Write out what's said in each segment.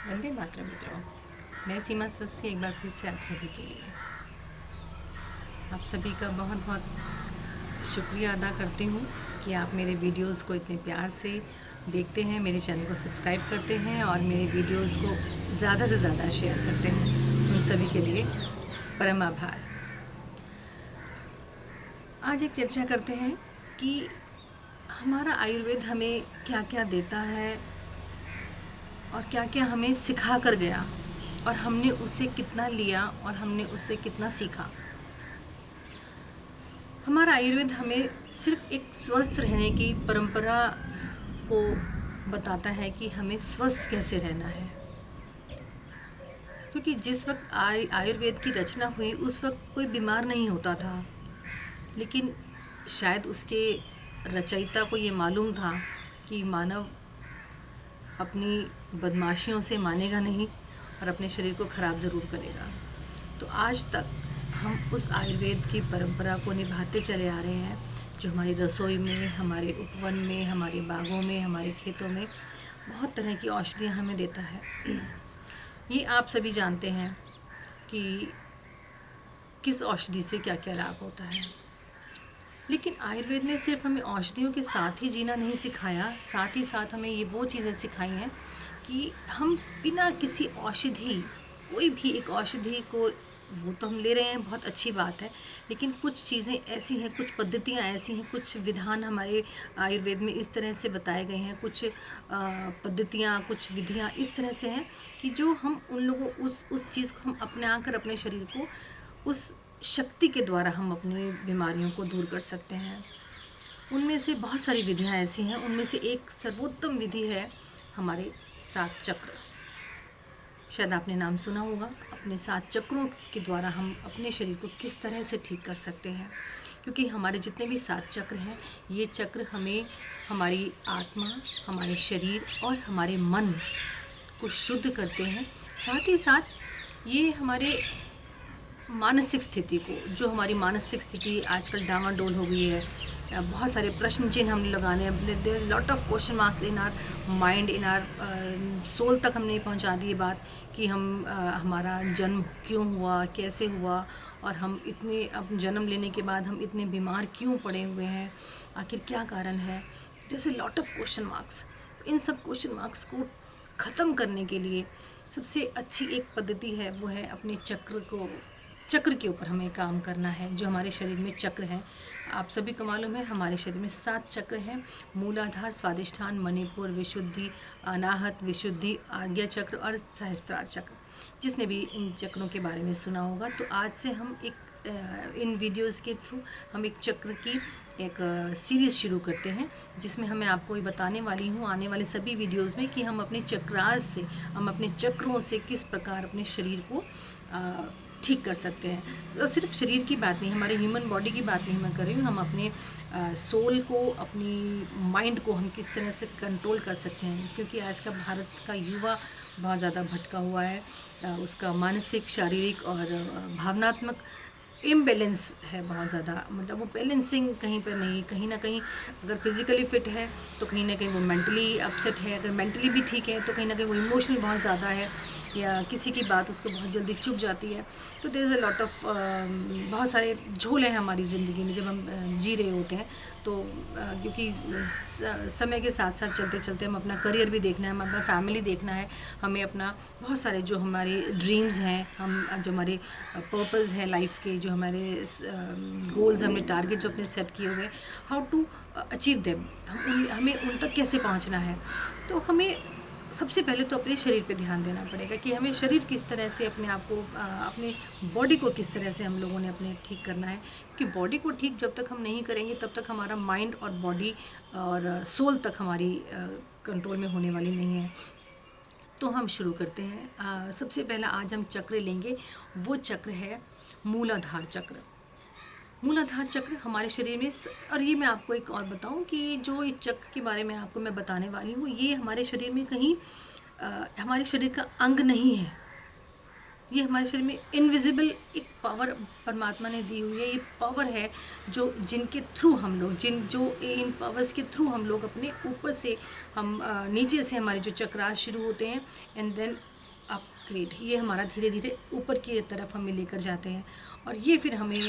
वंदे मातरम मित्रों। मैं सीमा स्वस्थी एक बार फिर से आप सभी के लिए आप सभी का बहुत बहुत शुक्रिया अदा करती हूँ कि आप मेरे वीडियोस को इतने प्यार से देखते हैं, मेरे चैनल को सब्सक्राइब करते हैं और मेरे वीडियोस को ज़्यादा से ज़्यादा शेयर करते हैं। उन सभी के लिए परम आभार। आज एक चर्चा करते हैं कि हमारा आयुर्वेद हमें क्या क्या देता है और क्या क्या हमें सिखा कर गया और हमने उससे कितना लिया और हमने उससे कितना सीखा। हमारा आयुर्वेद हमें सिर्फ एक स्वस्थ रहने की परंपरा को बताता है कि हमें स्वस्थ कैसे रहना है, क्योंकि जिस वक्त आयुर्वेद की रचना हुई उस वक्त कोई बीमार नहीं होता था, लेकिन शायद उसके रचयिता को ये मालूम था कि मानव अपनी बदमाशियों से मानेगा नहीं और अपने शरीर को ख़राब ज़रूर करेगा। तो आज तक हम उस आयुर्वेद की परंपरा को निभाते चले आ रहे हैं, जो हमारी रसोई में, हमारे उपवन में, हमारे बागों में, हमारे खेतों में बहुत तरह की औषधियाँ हमें देता है। ये आप सभी जानते हैं कि किस औषधि से क्या क्या लाभ होता है। लेकिन आयुर्वेद ने सिर्फ हमें औषधियों के साथ ही जीना नहीं सिखाया, साथ ही साथ हमें ये वो चीज़ें सिखाई हैं कि हम बिना किसी औषधि, कोई भी एक औषधि को, वो तो हम ले रहे हैं, बहुत अच्छी बात है, लेकिन कुछ चीज़ें ऐसी हैं, कुछ पद्धतियाँ ऐसी हैं, कुछ विधान हमारे आयुर्वेद में इस तरह से बताए गए हैं, कुछ पद्धतियाँ, कुछ विधियाँ इस तरह से हैं कि जो हम उन लोगों उस चीज़ को हम अपना कर अपने शरीर को उस शक्ति के द्वारा हम अपनी बीमारियों को दूर कर सकते हैं। उनमें से बहुत सारी विधियाँ ऐसी हैं, उनमें से एक सर्वोत्तम विधि है हमारे 7 चक्र। शायद आपने नाम सुना होगा। अपने 7 चक्रों के द्वारा हम अपने शरीर को किस तरह से ठीक कर सकते हैं, क्योंकि हमारे जितने भी 7 चक्र हैं, ये चक्र हमें हमारी आत्मा, हमारे शरीर और हमारे मन को शुद्ध करते हैं। साथ ही साथ ये हमारे मानसिक स्थिति को, जो हमारी मानसिक स्थिति आजकल डामाडोल हो गई है, बहुत सारे प्रश्न चिन्ह हमने लगाने हैं, there lot of question marks in our mind, in our soul तक हमने पहुंचा दी बात कि हमारा जन्म क्यों हुआ, कैसे हुआ, और हम इतने, अब जन्म लेने के बाद हम इतने बीमार क्यों पड़े हुए हैं, आखिर क्या कारण है, जैसे लॉट ऑफ क्वेश्चन मार्क्स। इन सब क्वेश्चन मार्क्स को ख़त्म करने के लिए सबसे अच्छी एक पद्धति है, वो है अपने चक्र के ऊपर हमें काम करना है। जो हमारे शरीर में चक्र हैं, आप सभी को मालूम है हमारे शरीर में 7 चक्र हैं: मूलाधार, स्वादिष्ठान, मणिपुर, विशुद्धि, अनाहत, विशुद्धि, आज्ञा चक्र और सहस्त्रार चक्र। जिसने भी इन चक्रों के बारे में सुना होगा, तो आज से हम इन वीडियोस के थ्रू हम एक चक्र की एक सीरीज़ शुरू करते हैं, जिसमें मैं आपको ये बताने वाली हूँ आने वाले सभी वीडियोस में कि हम अपने चक्रास से, हम अपने चक्रों से किस प्रकार अपने शरीर को ठीक कर सकते हैं। तो सिर्फ शरीर की बात नहीं, हमारे ह्यूमन बॉडी की बात नहीं मैं कर रही हूँ, हम अपने सोल को, अपनी माइंड को हम किस तरह से कंट्रोल कर सकते हैं, क्योंकि आज का भारत का युवा बहुत ज़्यादा भटका हुआ है। उसका मानसिक, शारीरिक और भावनात्मक इम्बैलेंस है बहुत ज़्यादा, मतलब वो बैलेंसिंग कहीं पर नहीं, कहीं ना कहीं अगर फिज़िकली फ़िट है तो कहीं ना कहीं वो मेंटली अपसेट है, अगर मेंटली भी ठीक है तो कहीं ना कहीं वो इमोशनल बहुत ज़्यादा है, या किसी की बात उसको बहुत जल्दी चुभ जाती है। तो there is a lot of, बहुत सारे झोल हैं हमारी ज़िंदगी में जब हम जी रहे होते हैं। तो क्योंकि समय के साथ साथ चलते चलते हम अपना करियर भी देखना है, हमें अपना फैमिली देखना है, हमें अपना बहुत सारे जो हमारे ड्रीम्स हैं, हम जो हमारे पर्पज़ है लाइफ के, जो हमारे गोल्स, हमने टारगेट जो अपने सेट किए हुए, हाउ टू अचीव देम, हमें उन तक कैसे पहुंचना है। तो हमें सबसे पहले तो अपने शरीर पे ध्यान देना पड़ेगा कि हमें शरीर किस तरह से अपने आप को, अपने बॉडी को किस तरह से हम लोगों ने अपने ठीक करना है, कि बॉडी को ठीक जब तक हम नहीं करेंगे तब तक हमारा माइंड और बॉडी और सोल तक हमारी कंट्रोल में होने वाली नहीं है। तो हम शुरू करते हैं। सबसे पहला आज हम चक्र लेंगे, वो चक्र है मूलाधार चक्र। मूलाधार चक्र हमारे शरीर में, और ये मैं आपको एक और बताऊं कि जो इस चक्र के बारे में आपको मैं बताने वाली हूँ, ये हमारे शरीर में कहीं हमारे शरीर का अंग नहीं है, ये हमारे शरीर में इनविजिबल एक पावर परमात्मा ने दी हुई है। ये पावर है जो, जिनके थ्रू हम लोग, इन पावर्स के थ्रू हम लोग अपने ऊपर से, हम नीचे से हमारे जो चक्रास शुरू होते हैं, एंड देन अपग्रेड, ये हमारा धीरे धीरे ऊपर की तरफ हमें लेकर जाते हैं। और ये फिर हमें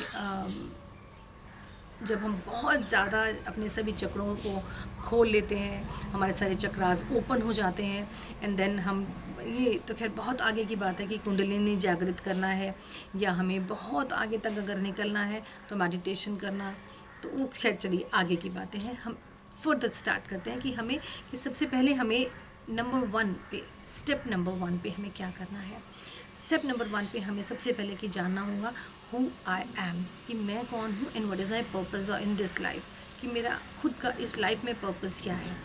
जब हम बहुत ज़्यादा अपने सभी चक्रों को खोल लेते हैं, हमारे सारे चक्रास ओपन हो जाते हैं, एंड देन हम, ये तो खैर बहुत आगे की बात है कि कुंडलिनी जागृत करना है या हमें बहुत आगे तक अगर निकलना है तो मेडिटेशन करना, तो वो खैर चलिए आगे की बातें हैं। हम फर्दर स्टार्ट करते हैं कि सबसे पहले हमें स्टेप नंबर 1 पे हमें क्या करना है। स्टेप नंबर 1 पे हमें सबसे पहले कि जानना होगा हु आई एम, कि मैं कौन हूँ and what is my purpose in this life, कि मेरा खुद का इस लाइफ में पर्पज़ क्या है,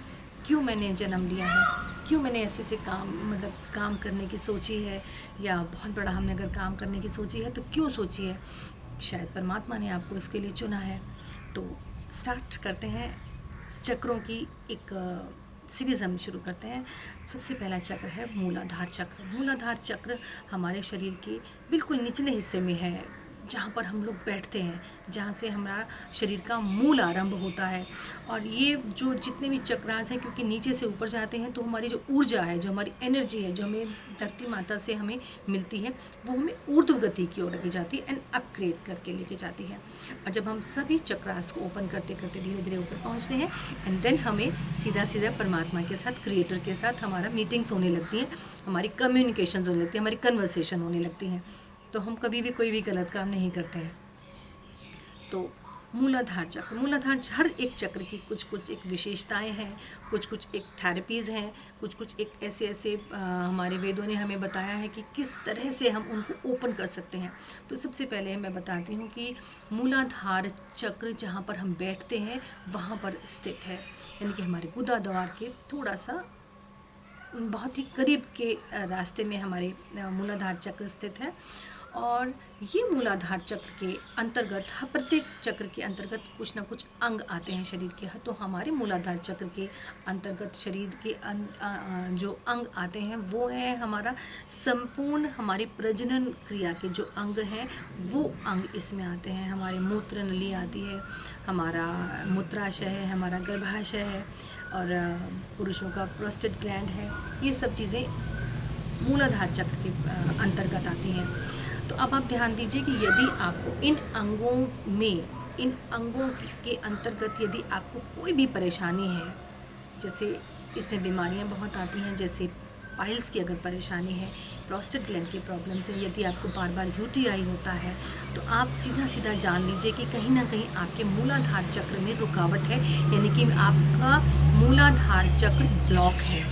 क्यों मैंने जन्म लिया है, क्यों मैंने ऐसे काम करने की सोची है, या बहुत बड़ा हमने अगर काम करने की सोची है तो क्यों सोची है, शायद परमात्मा ने आपको इसके लिए चुना है। तो स्टार्ट करते हैं चक्रों की एक सीरीज़ हम शुरू करते हैं। सबसे पहला चक्र है मूलाधार चक्र। मूलाधार चक्र हमारे शरीर के बिल्कुल निचले हिस्से में है, जहाँ पर हम लोग बैठते हैं, जहाँ से हमारा शरीर का मूल आरंभ होता है। और ये जो जितने भी चक्रास हैं, क्योंकि नीचे से ऊपर जाते हैं, तो हमारी जो ऊर्जा है, जो हमारी एनर्जी है, जो हमें धरती माता से हमें मिलती है, वो हमें ऊर्ध्व गति की ओर लेके जाती है एंड अपग्रेड करके लेके जाती है। और जब हम सभी चक्रास को ओपन करते करते धीरे धीरे ऊपर पहुँचते हैं, एंड देन हमें सीधा सीधा परमात्मा के साथ, क्रिएटर के साथ हमारा मीटिंग्स होने लगती हैं, हमारी कम्युनिकेशंस होने लगती है, हमारी कन्वर्सेशन होने लगती हैं। तो हम कभी भी कोई भी गलत काम नहीं करते हैं। तो मूलाधार हर एक चक्र की कुछ एक विशेषताएं हैं, कुछ एक थेरेपीज़ हैं, कुछ एक ऐसे हमारे वेदों ने हमें बताया है कि किस तरह से हम उनको ओपन कर सकते हैं। तो सबसे पहले मैं बताती हूँ कि मूलाधार चक्र जहाँ पर हम बैठते हैं वहाँ पर स्थित है, यानी कि हमारे गुदा द्वार के थोड़ा सा बहुत ही करीब के रास्ते में हमारे मूलाधार चक्र स्थित है। और ये मूलाधार चक्र के अंतर्गत, प्रत्येक चक्र के अंतर्गत कुछ ना कुछ अंग आते हैं शरीर के। तो हमारे मूलाधार चक्र के अंतर्गत शरीर के जो अंग आते हैं वो है हमारा संपूर्ण, हमारी प्रजनन क्रिया के जो अंग हैं वो अंग इसमें आते हैं। हमारे मूत्र नली आती है, हमारा मूत्राशय है, हमारा गर्भाशय है, और पुरुषों का प्रोस्टेट ग्लैंड है। ये सब चीज़ें मूलाधार चक्र के अंतर्गत आती हैं। तो अब आप ध्यान दीजिए कि यदि आपको इन अंगों के अंतर्गत यदि आपको कोई भी परेशानी है, जैसे इसमें बीमारियां बहुत आती हैं, जैसे पाइल्स की अगर परेशानी है, प्रोस्टेट ग्लैंड की प्रॉब्लम से यदि आपको बार बार यूटीआई होता है, तो आप सीधा जान लीजिए कि कहीं ना कहीं आपके मूलाधार चक्र में रुकावट है, यानी कि आपका मूलाधार चक्र ब्लॉक है।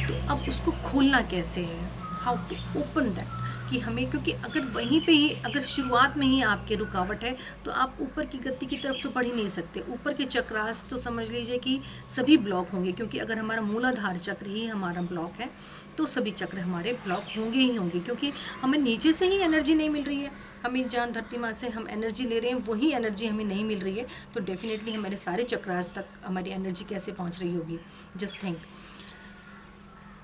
तो अब उसको खोलना कैसे है, हाउ टू ओपन दैट, कि हमें, क्योंकि अगर वहीं पे ही, अगर शुरुआत में ही आपके रुकावट है तो आप ऊपर की गति की तरफ तो बढ़ ही नहीं सकते। ऊपर के चक्रास तो समझ लीजिए कि सभी ब्लॉक होंगे, क्योंकि अगर हमारा मूलाधार चक्र ही हमारा ब्लॉक है तो सभी चक्र हमारे ब्लॉक होंगे ही होंगे, क्योंकि हमें नीचे से ही एनर्जी नहीं मिल रही है। हमें जहाँ धरती माँ से हम एनर्जी ले रहे हैं वही एनर्जी हमें नहीं मिल रही है, तो डेफिनेटली हमारे सारे चक्रास तक हमारी एनर्जी कैसे पहुँच रही होगी, जस्ट थिंक।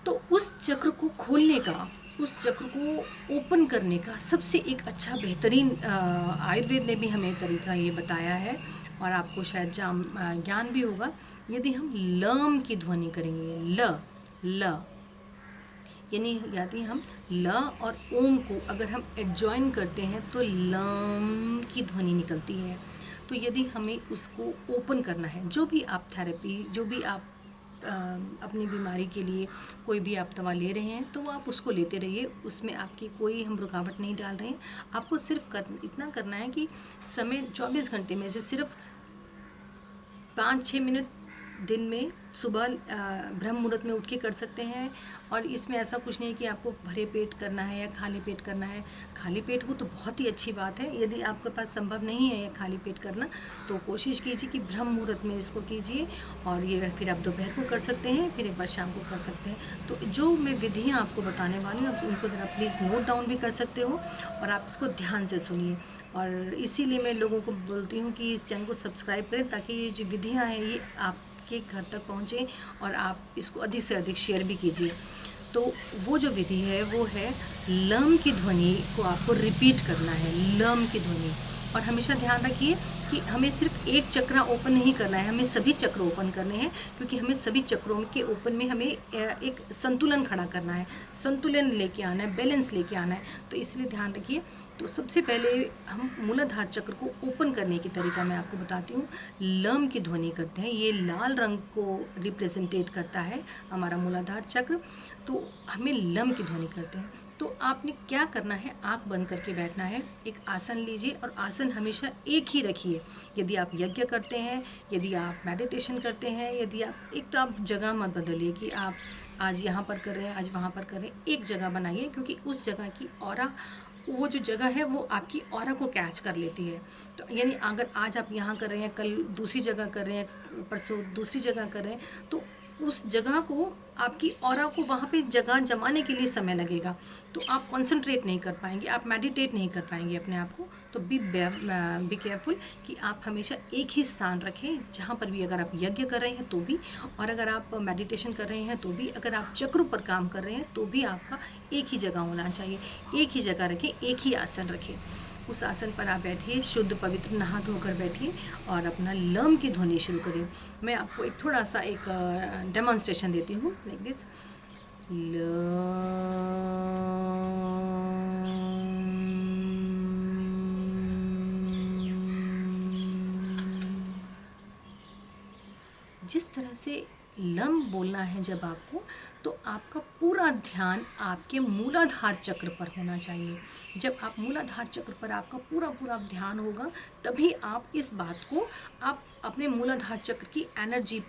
तो उस चक्र को खोलने का, उस चक्र को ओपन करने का सबसे एक अच्छा बेहतरीन आयुर्वेद ने भी हमें तरीका ये बताया है, और आपको शायद ज्ञान भी होगा। यदि हम लम की ध्वनि करेंगे, ल यानी यदि हम ल और ओम को अगर हम एडजॉइन करते हैं तो लम की ध्वनि निकलती है। तो यदि हमें उसको ओपन करना है, जो भी आप थेरेपी, जो भी आप अपनी बीमारी के लिए कोई भी आप दवा ले रहे हैं, तो आप उसको लेते रहिए, उसमें आपकी कोई हम रुकावट नहीं डाल रहे हैं। आपको सिर्फ इतना करना है कि समय 24 घंटे में से सिर्फ 5-6 मिनट दिन में सुबह ब्रह्म मुहूर्त में उठ के कर सकते हैं। और इसमें ऐसा कुछ नहीं कि आपको भरे पेट करना है या खाली पेट करना है। खाली पेट हो तो बहुत ही अच्छी बात है, यदि आपके पास संभव नहीं है या खाली पेट करना, तो कोशिश कीजिए कि ब्रह्म मुहूर्त में इसको कीजिए। और ये फिर आप दोपहर को कर सकते हैं, फिर एक बार शाम को कर सकते हैं। तो जो मैं विधियाँ आपको बताने वाली हूँ, आप उनको ज़रा प्लीज़ नोट डाउन भी कर सकते हो, और आप इसको ध्यान से सुनिए। और इसीलिए मैं लोगों को बोलती हूँ कि इस चैनल को सब्सक्राइब करें, ताकि ये जो विधियाँ हैं ये आपके घर तक पहुँचे, और आप इसको अधिक से अधिक शेयर भी कीजिए। तो वो जो विधि है वो है लम की ध्वनि को आपको रिपीट करना है, लम की ध्वनि। और हमेशा ध्यान रखिए क्योंकि हमें सिर्फ एक चक्र ओपन नहीं करना है, हमें सभी चक्र ओपन करने हैं, क्योंकि हमें सभी चक्रों के ओपन में हमें एक संतुलन खड़ा करना है, संतुलन लेके आना है, बैलेंस लेके आना है। तो इसलिए ध्यान रखिए। तो सबसे पहले हम मूलाधार चक्र को ओपन करने की तरीका मैं आपको बताती हूँ। लम की ध्वनि करते हैं, ये लाल रंग को रिप्रेजेंटेट करता है हमारा मूलाधार चक्र। तो हमें लम की ध्वनि करते हैं। तो आपने क्या करना है, आंख बंद करके बैठना है, एक आसन लीजिए और आसन हमेशा एक ही रखिए। यदि आप यज्ञ करते हैं, यदि आप मेडिटेशन करते हैं, यदि आप एक, तो आप जगह मत बदलिए कि आप आज यहाँ पर कर रहे हैं, आज वहाँ पर कर रहे हैं। एक जगह बनाइए, क्योंकि उस जगह की ऑरा, वो जो जगह है वो आपकी ऑरा को कैच कर लेती है। तो यानी अगर आज आप यहाँ कर रहे हैं, कल दूसरी जगह कर रहे हैं, परसों दूसरी जगह कर रहे हैं, तो उस जगह को, आपकी ऑरा को वहाँ पे जगह जमाने के लिए समय लगेगा। तो आप कंसंट्रेट नहीं कर पाएंगे, आप मेडिटेट नहीं कर पाएंगे अपने आप को। तो बी केयरफुल कि आप हमेशा एक ही स्थान रखें, जहाँ पर भी, अगर आप यज्ञ कर रहे हैं तो भी, और अगर आप मेडिटेशन कर रहे हैं तो भी, अगर आप चक्रों पर काम कर रहे हैं तो भी आपका एक ही जगह होना चाहिए। एक ही जगह रखें, एक ही आसन रखें। उस आसन पर आप बैठिए, शुद्ध पवित्र नहा धोकर बैठिए और अपना लम की ध्वनि शुरू करिए। मैं आपको एक थोड़ा सा एक डेमोन्स्ट्रेशन देती हूँ, लाइक दिस। जिस तरह से लम बोलना है जब आपको, तो आपका पूरा ध्यान आपके मूलाधार चक्र पर होना चाहिए। जब आप मूलाधार चक्र पर आपका पूरा पूरा ध्यान होगा, तभी आप इस बात को, आप अपने मूलाधार चक्र की एनर्जी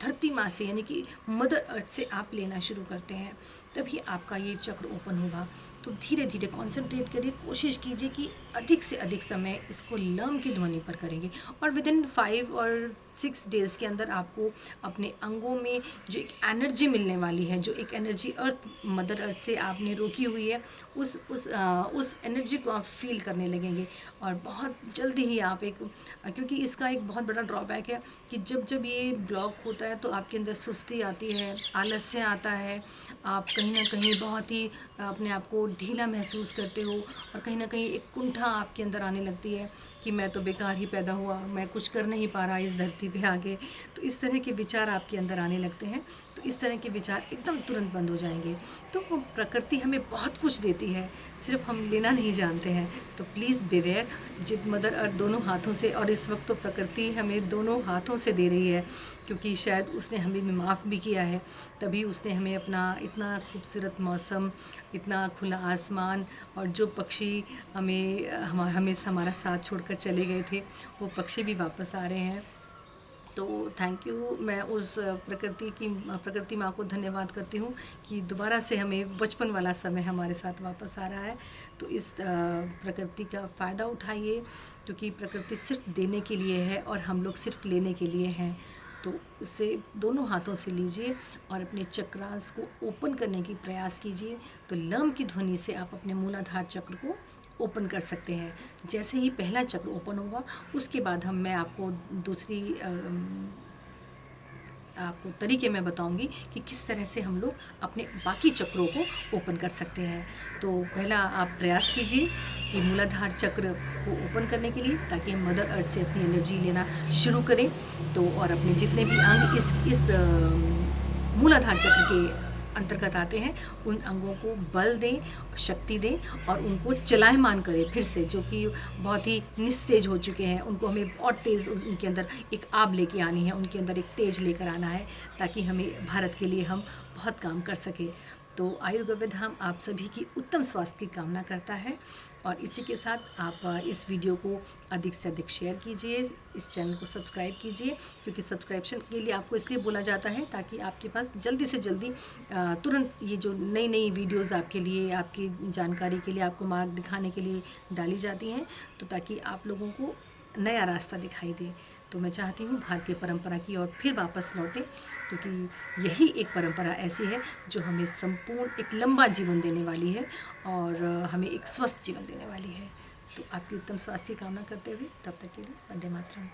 धरती माँ से, यानी कि मदर अर्थ से आप लेना शुरू करते हैं, तभी आपका ये चक्र ओपन होगा। तो धीरे धीरे कॉन्सेंट्रेट करिए, कोशिश कीजिए कि अधिक से अधिक समय इसको लम की ध्वनि पर करेंगे, और विद इन 5 और 6 डेज़ के अंदर आपको अपने अंगों में जो एक एनर्जी मिलने वाली है, जो एक एनर्जी अर्थ, मदर अर्थ से आपने रोकी हुई है, उस एनर्जी को आप फील करने लगेंगे। और बहुत जल्दी ही आप एक, क्योंकि इसका एक बहुत बड़ा ड्रॉबैक है कि जब जब ये ब्लॉक होता है तो आपके अंदर सुस्ती आती है, आलस्य आता है, आप कहीं ना कहीं बहुत ही अपने आप को ढीला महसूस करते हो, और कहीं ना कहीं एक कुंठा आपके अंदर आने लगती है कि मैं तो बेकार ही पैदा हुआ, मैं कुछ कर नहीं पा रहा इस धरती पे आगे। तो इस तरह के विचार आपके अंदर आने लगते हैं। तो इस तरह के विचार एकदम तुरंत बंद हो जाएंगे। तो प्रकृति हमें बहुत कुछ देती है, सिर्फ हम लेना नहीं जानते हैं। तो प्लीज़ बिवेयर, जिद मदर अर्थ दोनों हाथों से, और इस वक्त तो प्रकृति हमें दोनों हाथों से दे रही है, क्योंकि शायद उसने हमें माफ़ भी किया है, तभी उसने हमें अपना इतना खूबसूरत मौसम, इतना खुला आसमान, और जो पक्षी हमें हमारा साथ छोड़कर चले गए थे, वो पक्षी भी वापस आ रहे हैं। तो थैंक यू। मैं उस प्रकृति माँ को धन्यवाद करती हूँ कि दोबारा से हमें बचपन वाला समय हमारे साथ वापस आ रहा है। तो इस प्रकृति का फ़ायदा उठाइए, क्योंकि प्रकृति सिर्फ देने के लिए है और हम लोग सिर्फ लेने के लिए हैं। तो उसे दोनों हाथों से लीजिए और अपने चक्रास को ओपन करने की प्रयास कीजिए। तो लम की ध्वनि से आप अपने मूलाधार चक्र को ओपन कर सकते हैं। जैसे ही पहला चक्र ओपन होगा, उसके बाद मैं आपको दूसरी आपको तरीके मैं बताऊंगी कि किस तरह से हम लोग अपने बाकी चक्रों को ओपन कर सकते हैं। तो पहला आप प्रयास कीजिए कि मूलाधार चक्र को ओपन करने के लिए, ताकि हम मदर अर्थ से अपनी एनर्जी लेना शुरू करें। तो और अपने जितने भी अंग इस मूलाधार चक्र के अंतर्गत आते हैं, उन अंगों को बल दें, शक्ति दें, और उनको चलायमान करें फिर से, जो कि बहुत ही निस्तेज हो चुके हैं। उनको हमें और तेज़, उनके अंदर एक आग लेके आनी है, उनके अंदर एक तेज लेकर आना है, ताकि हमें भारत के लिए हम बहुत काम कर सके। तो आयुर्वेद हम आप सभी की उत्तम स्वास्थ्य की कामना करता है। और इसी के साथ आप इस वीडियो को अधिक से अधिक शेयर कीजिए, इस चैनल को सब्सक्राइब कीजिए, क्योंकि सब्सक्रिप्शन के लिए आपको इसलिए बोला जाता है ताकि आपके पास जल्दी से जल्दी तुरंत ये जो नई नई वीडियोस आपके लिए, आपकी जानकारी के लिए, आपको मार्ग दिखाने के लिए डाली जाती हैं, तो ताकि आप लोगों को नया रास्ता दिखाई दे। तो मैं चाहती हूँ भारतीय परंपरा की ओर फिर वापस लौटे, क्योंकि यही एक परंपरा ऐसी है जो हमें संपूर्ण एक लंबा जीवन देने वाली है और हमें एक स्वस्थ जीवन देने वाली है। तो आपकी उत्तम स्वास्थ्य की कामना करते हुए तब तक के लिए वंदे मातरम।